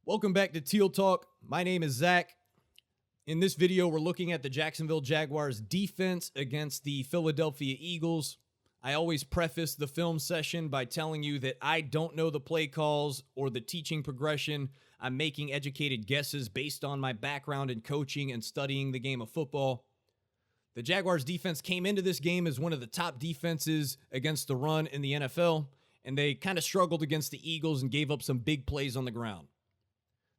Welcome back to Teal Talk. My name is Zack. In this video, we're looking at the Jacksonville Jaguars defense against the Philadelphia Eagles. I always preface the film session by telling you that I don't know the play calls or the teaching progression. I'm making educated guesses based on my background in coaching and studying the game of football. The Jaguars defense came into this game as one of the top defenses against the run in the NFL, and they kind of struggled against the Eagles and gave up some big plays on the ground.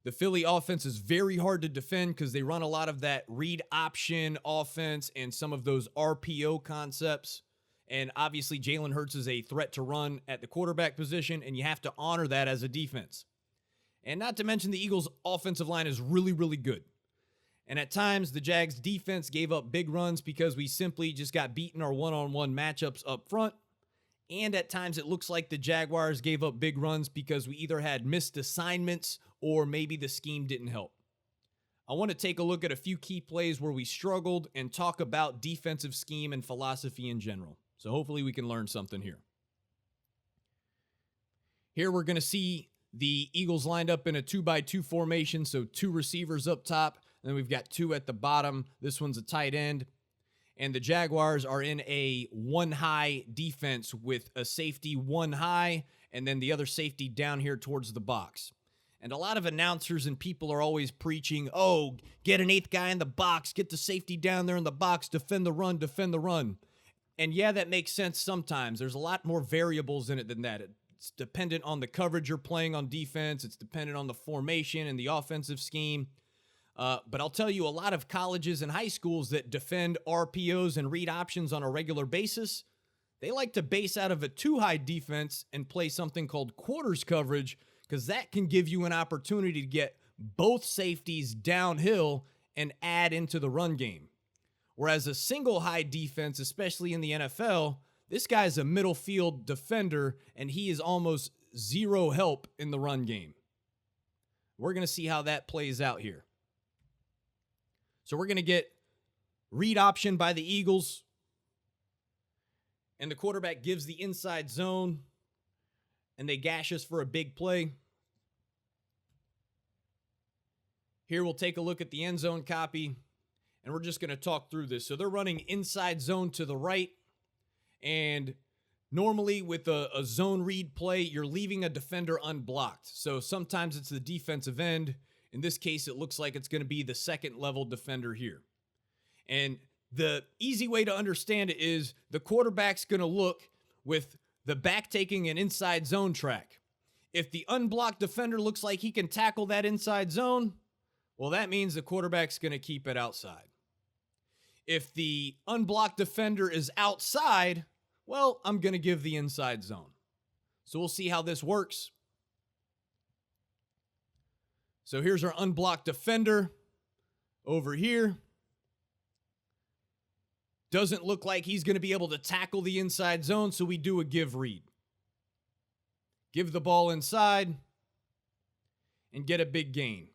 The Philly offense is very hard to defend because they run a lot of that read option offense and some of those RPO concepts. And obviously, Jalen Hurts is a threat to run at the quarterback position, and you have to honor that as a defense. And not to mention, the Eagles' offensive line is really, really good. And at times, the Jags' defense gave up big runs because we simply just got beaten our one-on-one matchups up front. And at times, it looks like the Jaguars gave up big runs because we either had missed assignments or maybe the scheme didn't help. I want to take a look at a few key plays where we struggled and talk about defensive scheme and philosophy in general. So hopefully we can learn something here. Here we're going to see the Eagles lined up in a 2-by-2 formation, so two receivers up top, and then we've got two at the bottom. This one's a tight end. And the Jaguars are in a one-high defense with a safety one high and then the other safety down here towards the box. And a lot of announcers and people are always preaching, oh, get an eighth guy in the box, get the safety down there in the box, defend the run, defend the run. And yeah, that makes sense sometimes. There's a lot more variables in it than that. It's dependent on the coverage you're playing on defense. It's dependent on the formation and the offensive scheme. But I'll tell you, a lot of colleges and high schools that defend RPOs and read options on a regular basis, they like to base out of a two-high defense and play something called quarters coverage, because that can give you an opportunity to get both safeties downhill and add into the run game. Whereas a single high defense, especially in the NFL, this guy's a middle field defender, and he is almost zero help in the run game. We're going to see how that plays out here. So we're going to get read option by the Eagles, and the quarterback gives the inside zone, and they gash us for a big play. Here we'll take a look at the end zone copy, and we're just going to talk through this. So they're running inside zone to the right, and normally with a zone read play, you're leaving a defender unblocked. So sometimes it's the defensive end. In this case, it looks like it's going to be the second level defender here. And the easy way to understand it is the quarterback's going to look with the back taking an inside zone track. If the unblocked defender looks like he can tackle that inside zone, well, that means the quarterback's going to keep it outside. If the unblocked defender is outside, well, I'm going to give the inside zone. So we'll see how this works. So here's our unblocked defender over here. Doesn't look like he's going to be able to tackle the inside zone, so we do a give read. Give the ball inside and get a big gain.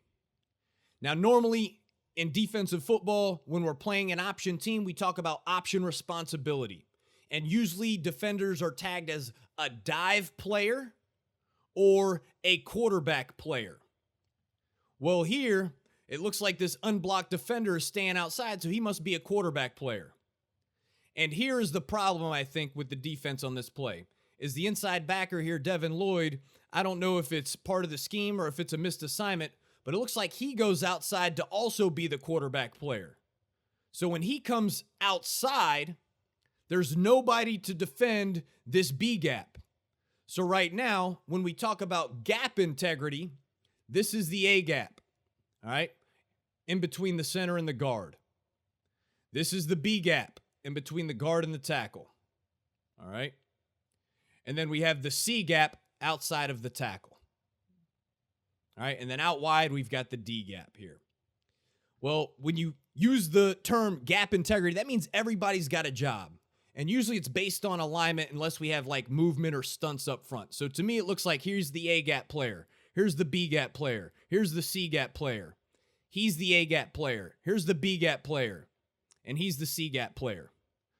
Now, normally in defensive football, when we're playing an option team, we talk about option responsibility. And usually defenders are tagged as a dive player or a quarterback player. Well, here, it looks like this unblocked defender is staying outside, so he must be a quarterback player. And here is the problem, I think, with the defense on this play, is the inside backer here, Devin Lloyd. I don't know if it's part of the scheme or if it's a missed assignment, but it looks like he goes outside to also be the quarterback player. So when he comes outside, there's nobody to defend this B gap. So right now, when we talk about gap integrity, this is the A gap, all right, in between the center and the guard. This is the B gap in between the guard and the tackle, all right? And then we have the C gap outside of the tackle, all right? And then out wide, we've got the D gap here. Well, when you use the term gap integrity, that means everybody's got a job. And usually it's based on alignment unless we have like movement or stunts up front. So to me, it looks like here's the A gap player. Here's the B gap player. Here's the C gap player. He's the A gap player. Here's the B gap player. And he's the C gap player.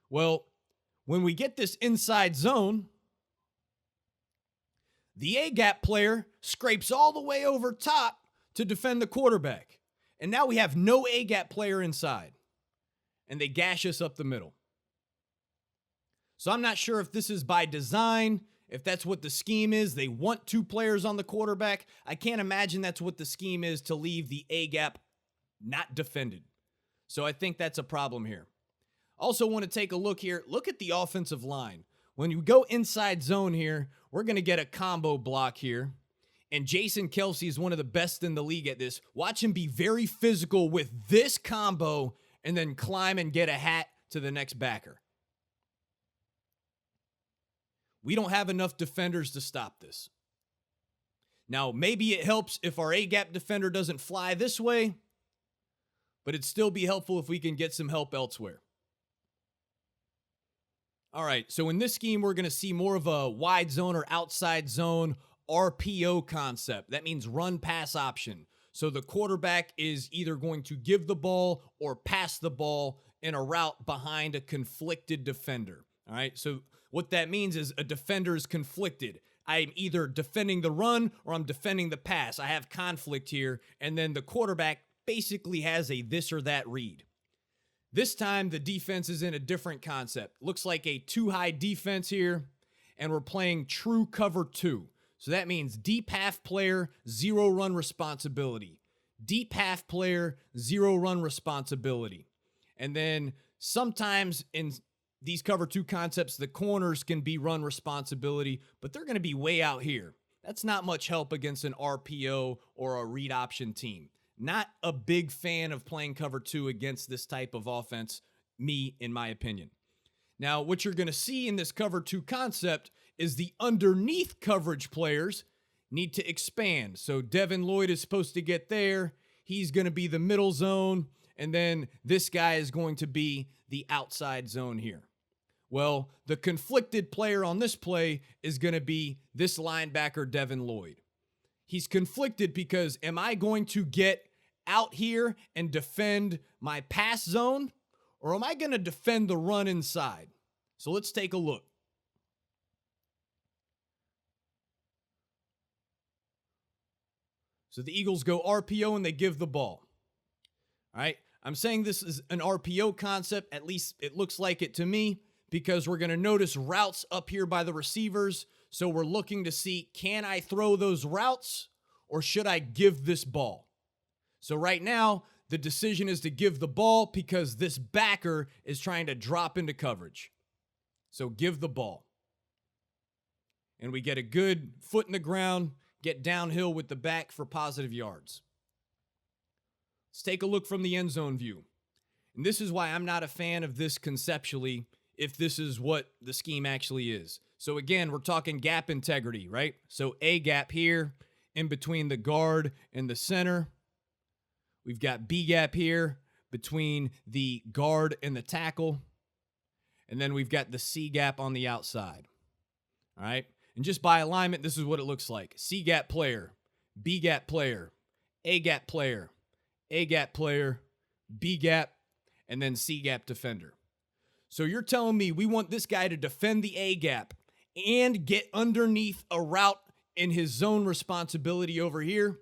Well, when we get this inside zone, the A gap player scrapes all the way over top to defend the quarterback. And now we have no A-gap player inside. And they gash us up the middle. So I'm not sure if this is by design, if that's what the scheme is. They want 2 players on the quarterback. I can't imagine that's what the scheme is, to leave the A-gap not defended. So I think that's a problem here. Also want to take a look here. Look at the offensive line. When you go inside zone here, we're going to get a combo block here. And Jason Kelce is one of the best in the league at this. Watch him be very physical with this combo and then climb and get a hat to the next backer. We don't have enough defenders to stop this. Now, maybe it helps if our A-gap defender doesn't fly this way, but it'd still be helpful if we can get some help elsewhere. All right, so in this scheme, we're going to see more of a wide zone or outside zone RPO concept. That means run pass option. So the quarterback is either going to give the ball or pass the ball in a route behind a conflicted defender. All right, so what that means is a defender is conflicted. I'm either defending the run or I'm defending the pass. I have conflict here, and then the quarterback basically has a this or that read. This time, the defense is in a different concept. Looks like a 2-high defense here, and we're playing true cover 2. So that means deep half player, 0 run responsibility. Deep half player, 0 run responsibility. And then sometimes in these cover 2 concepts, the corners can be run responsibility, but they're going to be way out here. That's not much help against an RPO or a read option team. Not a big fan of playing cover 2 against this type of offense, in my opinion. Now, what you're going to see in this cover 2 concept is the underneath coverage players need to expand. So Devin Lloyd is supposed to get there. He's going to be the middle zone. And then this guy is going to be the outside zone here. Well, the conflicted player on this play is going to be this linebacker, Devin Lloyd. He's conflicted because am I going to get out here and defend my pass zone, or am I going to defend the run inside? So let's take a look. So the Eagles go RPO and they give the ball. All right. I'm saying this is an RPO concept. At least it looks like it to me, because we're going to notice routes up here by the receivers. So we're looking to see, can I throw those routes or should I give this ball? So right now, the decision is to give the ball because this backer is trying to drop into coverage. So give the ball. And we get a good foot in the ground, get downhill with the back for positive yards. Let's take a look from the end zone view. And this is why I'm not a fan of this conceptually, if this is what the scheme actually is. So again, we're talking gap integrity, right? So A gap here in between the guard and the center. We've got B gap here between the guard and the tackle. And then we've got the C gap on the outside. All right. And just by alignment, this is what it looks like. C gap player, B gap player, A gap player, A gap player, B gap, and then C gap defender. So you're telling me we want this guy to defend the A gap and get underneath a route in his zone responsibility over here?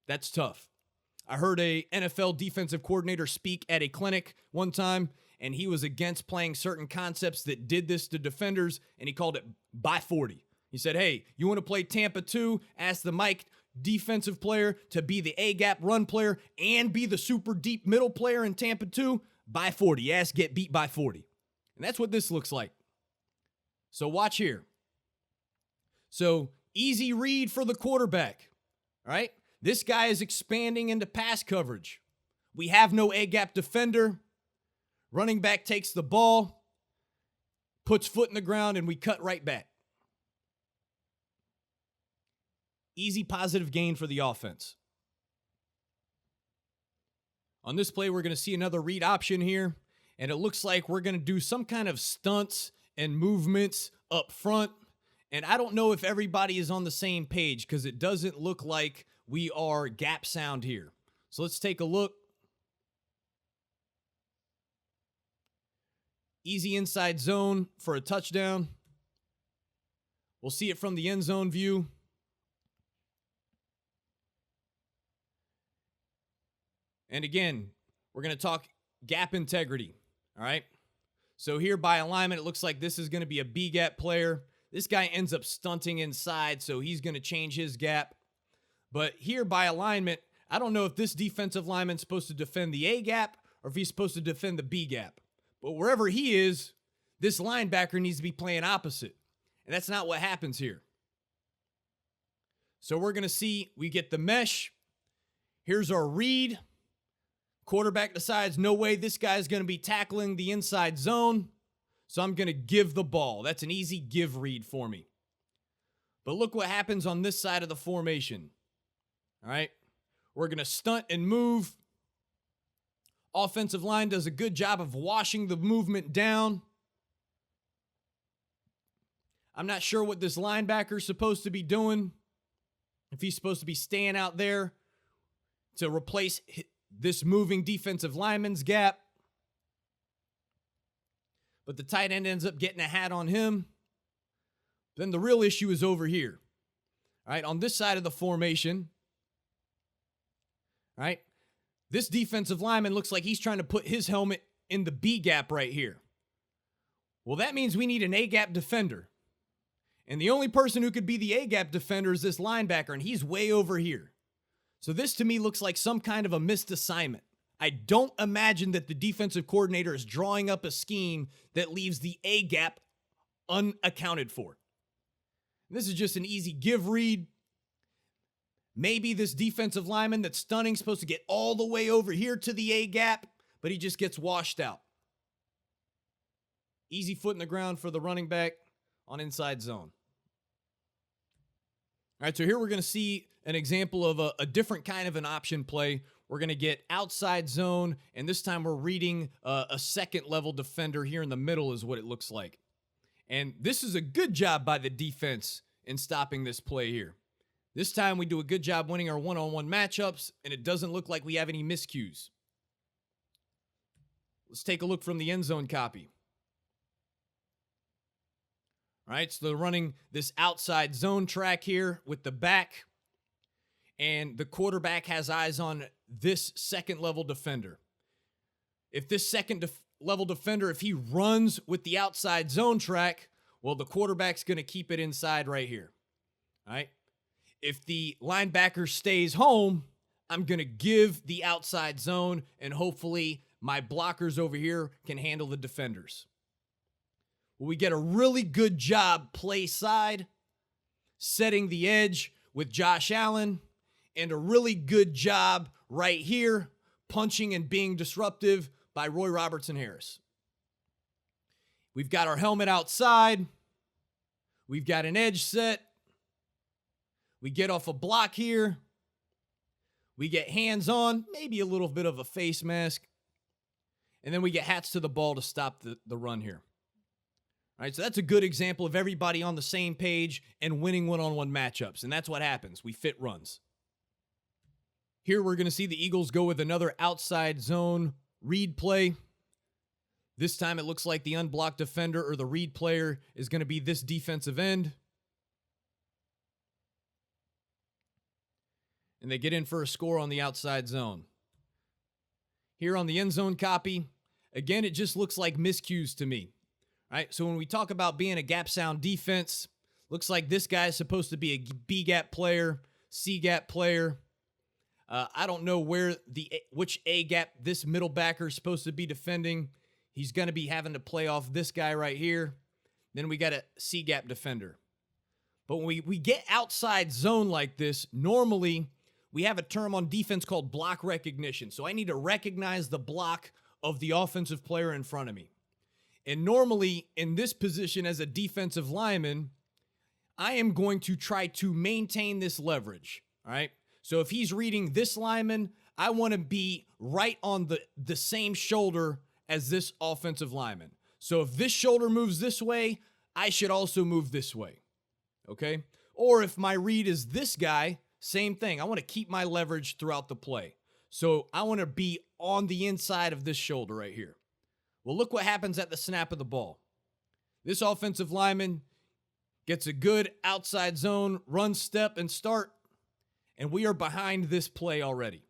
That's tough. I heard a NFL defensive coordinator speak at a clinic one time, and he was against playing certain concepts that did this to defenders, and he called it by 40. He said, hey, you want to play Tampa 2? Ask the Mike defensive player to be the A-gap run player and be the super deep middle player in Tampa 2? By 40. Ask get beat by 40. And that's what this looks like. So watch here. So easy read for the quarterback. All right? This guy is expanding into pass coverage. We have no A-gap defender. Running back takes the ball, puts foot in the ground, and we cut right back. Easy positive gain for the offense. On this play, we're going to see another read option here, and it looks like we're going to do some kind of stunts and movements up front. And I don't know if everybody is on the same page because it doesn't look like we are gap sound here. So let's take a look. Easy inside zone for a touchdown. We'll see it from the end zone view. And again, we're going to talk gap integrity. All right. So here by alignment, it looks like this is going to be a B gap player. This guy ends up stunting inside, so he's going to change his gap. But here by alignment, I don't know if this defensive lineman's supposed to defend the A gap or if he's supposed to defend the B gap. But wherever he is, this linebacker needs to be playing opposite. And that's not what happens here. So we're going to see, we get the mesh. Here's our read. Quarterback decides, no way, this guy's going to be tackling the inside zone. So I'm going to give the ball. That's an easy give read for me. But look what happens on this side of the formation. All right. We're going to stunt and move. Offensive line does a good job of washing the movement down. I'm not sure what this linebacker's supposed to be doing. If he's supposed to be staying out there to replace this moving defensive lineman's gap. But the tight end ends up getting a hat on him. Then the real issue is over here. All right, on this side of the formation. All right, this defensive lineman looks like he's trying to put his helmet in the B gap right here. Well, that means we need an A gap defender. And the only person who could be the A gap defender is this linebacker, and he's way over here. So this to me looks like some kind of a missed assignment. I don't imagine that the defensive coordinator is drawing up a scheme that leaves the A gap unaccounted for. This is just an easy give read. Maybe this defensive lineman that's stunning is supposed to get all the way over here to the A gap, but he just gets washed out. Easy foot in the ground for the running back on inside zone. All right, so here we're going to see an example of a different kind of an option play. We're going to get outside zone, and this time we're reading a second-level defender here in the middle is what it looks like. And this is a good job by the defense in stopping this play here. This time we do a good job winning our one-on-one matchups, and it doesn't look like we have any miscues. Let's take a look from the end zone copy. All right, so they're running this outside zone track here with the back, and the quarterback has eyes on this second-level defender. If this second-level defender, if he runs with the outside zone track, well, the quarterback's going to keep it inside right here. All right? If the linebacker stays home, I'm going to give the outside zone, and hopefully my blockers over here can handle the defenders. We get a really good job play side, setting the edge with Josh Allen, and a really good job right here, punching and being disruptive by Roy Robertson Harris. We've got our helmet outside. We've got an edge set. We get off a block here. We get hands on, maybe a little bit of a face mask. And then we get hats to the ball to stop the run here. All right, so that's a good example of everybody on the same page and winning one-on-one matchups, and that's what happens. We fit runs. Here we're going to see the Eagles go with another outside zone read play. This time it looks like the unblocked defender or the read player is going to be this defensive end. And they get in for a score on the outside zone. Here on the end zone copy, again, it just looks like miscues to me. All right, so when we talk about being a gap sound defense, looks like this guy is supposed to be a B gap player, C gap player. I don't know which A gap this middle backer is supposed to be defending. He's going to be having to play off this guy right here. Then we got a C gap defender. But when we get outside zone like this, normally we have a term on defense called block recognition. So I need to recognize the block of the offensive player in front of me. And normally in this position as a defensive lineman, I am going to try to maintain this leverage, all right? So if he's reading this lineman, I want to be right on the same shoulder as this offensive lineman. So if this shoulder moves this way, I should also move this way, okay? Or if my read is this guy, same thing. I want to keep my leverage throughout the play. So I want to be on the inside of this shoulder right here. Well, look what happens at the snap of the ball. This offensive lineman gets a good outside zone run, step, and start, and we are behind this play already.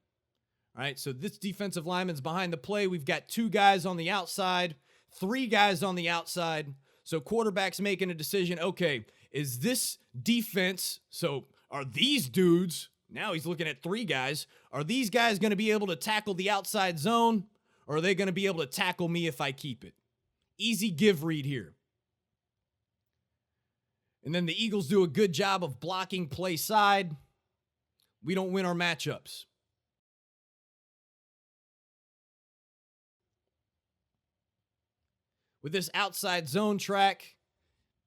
All right, so this defensive lineman's behind the play. We've got 2 guys on the outside, 3 guys on the outside. So quarterback's making a decision. Okay, is this defense, so are these dudes, now he's looking at 3 guys, are these guys going to be able to tackle the outside zone, or are they going to be able to tackle me if I keep it? Easy give read here. And then the Eagles do a good job of blocking play side. We don't win our matchups. With this outside zone track,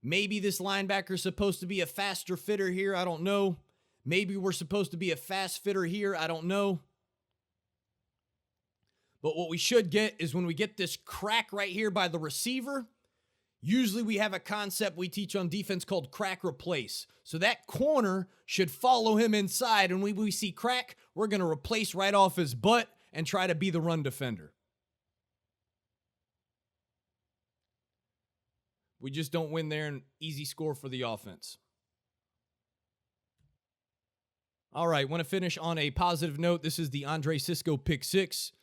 maybe this linebacker's supposed to be a faster fitter here. I don't know. Maybe we're supposed to be a fast fitter here. I don't know. But what we should get is when we get this crack right here by the receiver, usually we have a concept we teach on defense called crack replace. So that corner should follow him inside, and when we see crack, we're going to replace right off his butt and try to be the run defender. We just don't win there, and easy score for the offense. All right, want to finish on a positive note. This is the Andre Cisco pick 6.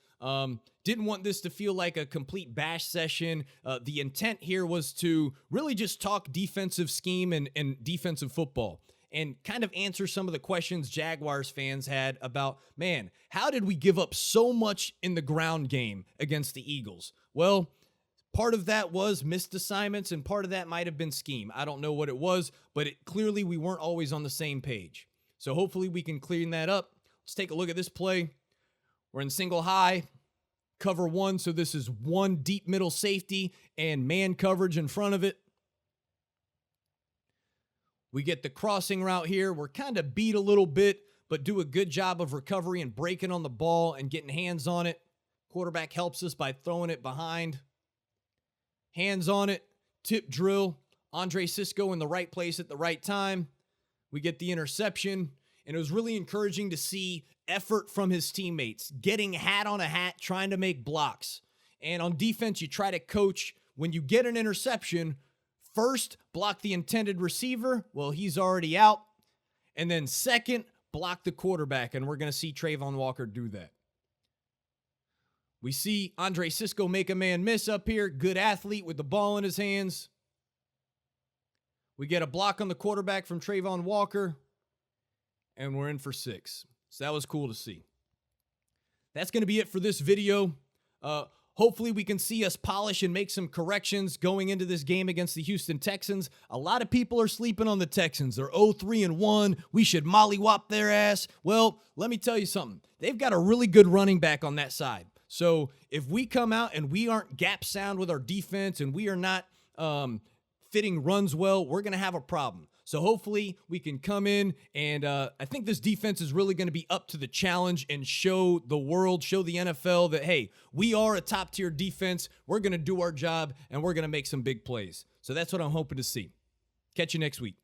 Didn't want this to feel like a complete bash session. The intent here was to really just talk defensive scheme and defensive football and kind of answer some of the questions Jaguars fans had about, man, how did we give up so much in the ground game against the Eagles? Well, part of that was missed assignments, and part of that might have been scheme. I don't know what it was, but clearly we weren't always on the same page. So hopefully we can clean that up. Let's take a look at this play. We're in single high, cover 1, so this is 1 deep middle safety and man coverage in front of it. We get the crossing route here. We're kind of beat a little bit, but do a good job of recovery and breaking on the ball and getting hands on it. Quarterback helps us by throwing it behind. Hands on it, tip drill. Andre Cisco in the right place at the right time. We get the interception, and it was really encouraging to see effort from his teammates, getting hat on a hat, trying to make blocks. And on defense, you try to coach when you get an interception, first, block the intended receiver. Well, he's already out. And then second, block the quarterback, and we're going to see Trayvon Walker do that. We see Andre Cisco make a man miss up here. Good athlete with the ball in his hands. We get a block on the quarterback from Trayvon Walker, and we're in for 6. So that was cool to see. That's going to be it for this video. Hopefully we can see us polish and make some corrections going into this game against the Houston Texans. A lot of people are sleeping on the Texans. They're 0-3-1. We should mollywop their ass. Well, let me tell you something. They've got a really good running back on that side. So if we come out and we aren't gap sound with our defense and we are not fitting runs well, we're going to have a problem. So hopefully we can come in and I think this defense is really going to be up to the challenge and show the world, show the NFL that, hey, we are a top tier defense. We're going to do our job and we're going to make some big plays. So that's what I'm hoping to see. Catch you next week.